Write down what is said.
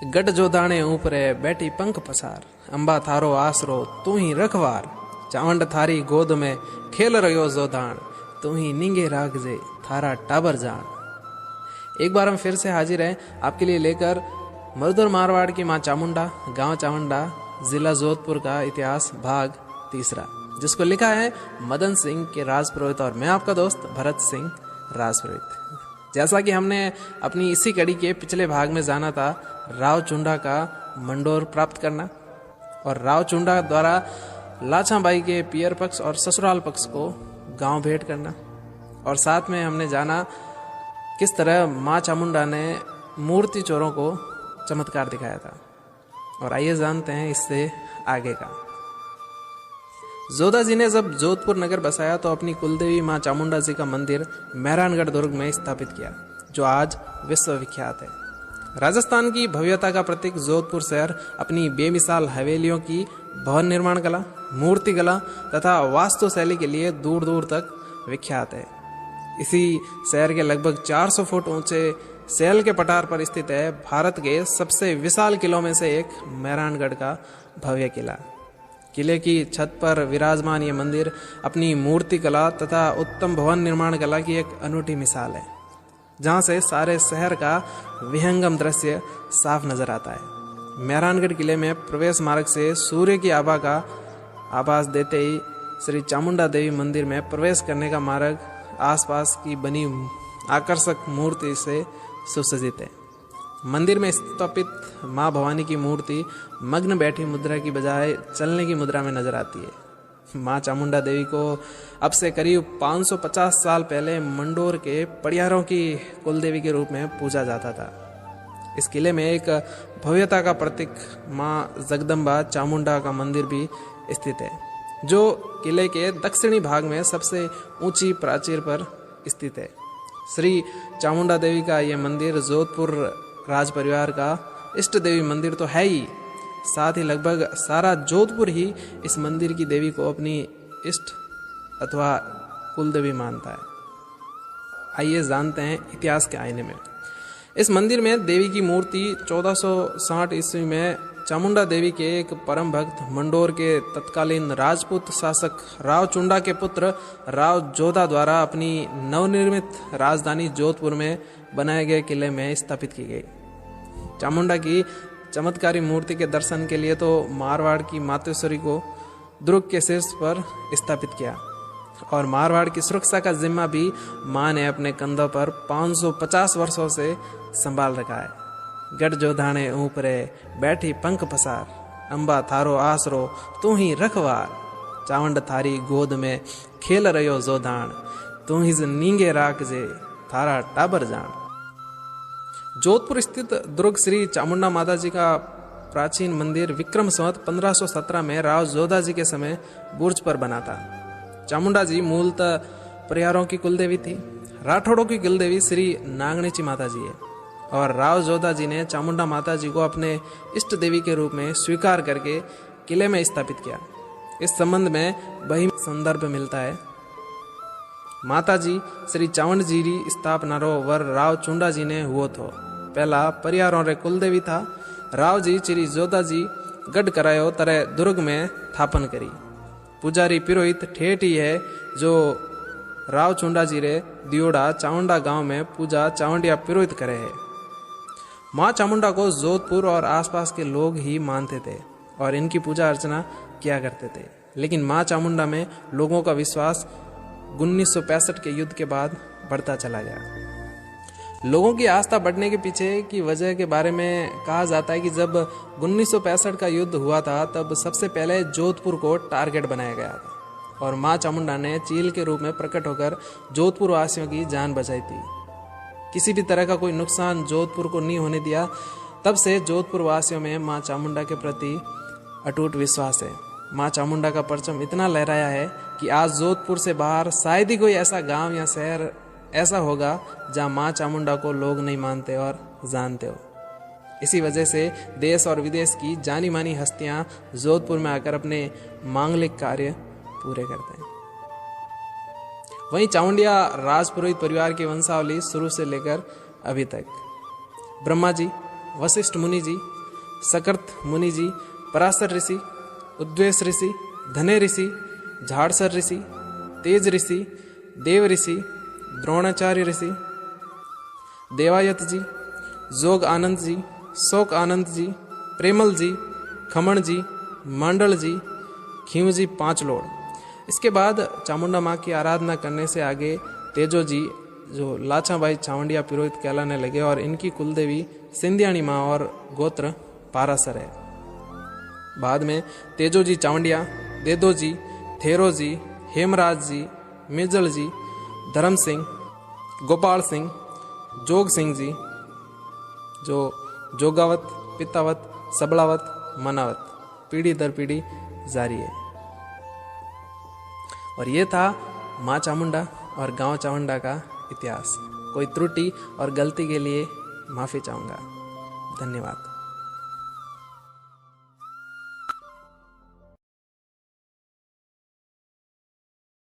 गट जोधाणे ऊपरे बैठी पंख पसार, अंबा थारो आसरो तू ही रखवार। चावंड थारी गोद में खेल रहो जोधान, तू ही नींगे राखजे थारा टाबर जान। एक बार हम फिर से हाजिर हैं आपके लिए लेकर मरुधर मारवाड़ की मां चामुंडा, गांव चामुंडा, जिला जोधपुर का इतिहास भाग तीसरा, जिसको लिखा है मदन सिंह के राजपुरोहित और मैं आपका दोस्त भरत सिंह राजपुरोहित। जैसा कि हमने अपनी इसी कड़ी के पिछले भाग में जाना था राव चुंडा का मंडोर प्राप्त करना और राव चुंडा द्वारा लाछाबाई के पियर पक्ष और ससुराल पक्ष को गांव भेंट करना, और साथ में हमने जाना किस तरह मां चामुंडा ने मूर्ति चोरों को चमत्कार दिखाया था। और आइए जानते हैं इससे आगे का। जोधा जी ने जब जोधपुर नगर बसाया तो अपनी कुलदेवी मां चामुंडा जी का मंदिर मेहरानगढ़ दुर्ग में स्थापित किया, जो आज विश्वविख्यात है। राजस्थान की भव्यता का प्रतीक जोधपुर शहर अपनी बेमिसाल हवेलियों की भवन निर्माण कला, मूर्ति कला तथा वास्तु शैली के लिए दूर दूर तक विख्यात है। इसी शहर के लगभग 400 फुट ऊंचे सेल के पठार पर स्थित है भारत के सबसे विशाल किलों में से एक मेहरानगढ़ का भव्य किला। किले की छत पर विराजमान ये मंदिर अपनी मूर्ति कला तथा उत्तम भवन निर्माण कला की एक अनूठी मिसाल है, जहां से सारे शहर का विहंगम दृश्य साफ नजर आता है। मेहरानगढ़ किले में प्रवेश मार्ग से सूर्य की आभा का आभास देते ही श्री चामुंडा देवी मंदिर में प्रवेश करने का मार्ग आसपास की बनी आकर्षक मूर्ति से सुसज्जित है। मंदिर में स्थापित मां भवानी की मूर्ति मग्न बैठी मुद्रा की बजाय चलने की मुद्रा में नजर आती है। मां चामुंडा देवी को अब से करीब 550 साल पहले मंडोर के पड़ियारों की कुलदेवी के रूप में पूजा जाता था। इस किले में एक भव्यता का प्रतीक मां जगदम्बा चामुंडा का मंदिर भी स्थित है, जो किले के दक्षिणी भाग में सबसे ऊंची प्राचीर पर स्थित है। श्री चामुंडा देवी का यह मंदिर जोधपुर राज परिवार का इष्ट देवी मंदिर तो है ही, साथ ही लगभग सारा जोधपुर ही इस मंदिर की देवी को अपनी इष्ट अथवा कुल देवी मानता है। आइए जानते हैं इतिहास के आईने में। इस मंदिर में देवी की मूर्ति 1460 ईस्वी में चामुंडा देवी के एक परम भक्त मंडोर के तत्कालीन राजपूत शासक राव चुंडा के पुत्र राव जोधा द्वारा अपनी नवनिर्मित राजधानी जोधपुर में बनाए गए किले में स्थापित की गई। चामुंडा की चमत्कारी मूर्ति के दर्शन के लिए तो मारवाड़ की मातेश्वरी को दुर्ग के शीर्ष पर स्थापित किया, और मारवाड़ की सुरक्षा का जिम्मा भी मां ने अपने कंधों पर 550 वर्षों से संभाल रखा है। गढ़ जोधाणे ऊपरे बैठी पंख पसार, अंबा थारो आसरो तू ही रखवार। चावंड थारी गोद में खेल रहो जोधान, तू ही नींगे राखजे थारा टाबर जान। जोधपुर स्थित दुर्ग श्री चामुंडा माता जी का प्राचीन मंदिर विक्रम संवत 1517 में राव जोधा जी के समय बुर्ज पर बना था। चामुंडा जी मूलतः परिवारों की कुलदेवी थी। राठौड़ों की कुलदेवी श्री नागणेची माता जी है, और राव जोधा जी ने चामुंडा माता जी को अपने इष्ट देवी के रूप में स्वीकार करके किले में स्थापित किया। इस संबंध में वही संदर्भ मिलता है। माता जी श्री चावंड जी री स्थापना रो वर राव चुंडा जी ने हुआ थो। पहला परिवारों रे कुलदेवी था। राव जी श्री जोधा जी गढ़ करायो तरह दुर्ग में थापन करी। पुजारी पुरोहित ठेठ ही है जो राव चुंडा जी रे दियोड़ा चामुंडा गांव में पूजा चावंडिया पुरोहित करे है। मां चामुंडा को जोधपुर और आसपास के लोग ही मानते थे और इनकी पूजा अर्चना किया करते थे, लेकिन मां चामुंडा में लोगों का विश्वास 1965 के युद्ध के बाद बढ़ता चला गया। लोगों की आस्था बढ़ने के पीछे की वजह के बारे में कहा जाता है कि जब 1965 का युद्ध हुआ था तब सबसे पहले जोधपुर को टारगेट बनाया गया था, और मां चामुंडा ने चील के रूप में प्रकट होकर जोधपुर वासियों की जान बचाई थी। किसी भी तरह का कोई नुकसान जोधपुर को नहीं होने दिया। तब से जोधपुर वासियों में मां चामुंडा के प्रति अटूट विश्वास है। मां चामुंडा का परचम इतना लहराया है कि आज जोधपुर से बाहर शायद ही कोई ऐसा गांव या शहर ऐसा होगा जहां मां चामुंडा को लोग नहीं मानते और जानते हो। इसी वजह से देश और विदेश की जानी मानी हस्तियां जोधपुर में आकर अपने मांगलिक कार्य पूरे करते हैं। वहीं चामुंडिया राजपुरोहित परिवार की वंशावली शुरू से लेकर अभी तक ब्रह्मा जी, वशिष्ठ मुनि जी, सकर्त मुनि जी, पराशर ऋषि, उद्वेश ऋषि, धने ऋषि, झाड़सर ऋषि, तेज ऋषि, देव ऋषि, द्रोणाचार्य ऋषि, देवायत जी, जोग आनंद जी, शोक आनंद जी, प्रेमल जी, खमण जी, मांडल जी, खीव जी 5 लोड़। इसके बाद चामुंडा माँ की आराधना करने से आगे तेजो जी जो लाचाबाई चावंडिया पुरोहित कहलाने लगे और इनकी कुलदेवी सिंधियाणी माँ और गोत्र पारासर है। बाद में तेजो जी चावंडिया, देदो जी, थेरो जी, हेमराज जी, मिर्जल जी, धर्म सिंह, गोपाल सिंह, जोग सिंह जी, जो जोगावत, पितावत, सबलावत, मनावत पीढ़ी दर पीढ़ी जारी है। और ये था माँ चामुंडा और गांव चामुंडा का इतिहास। कोई त्रुटि और गलती के लिए माफ़ी चाहूँगा। धन्यवाद।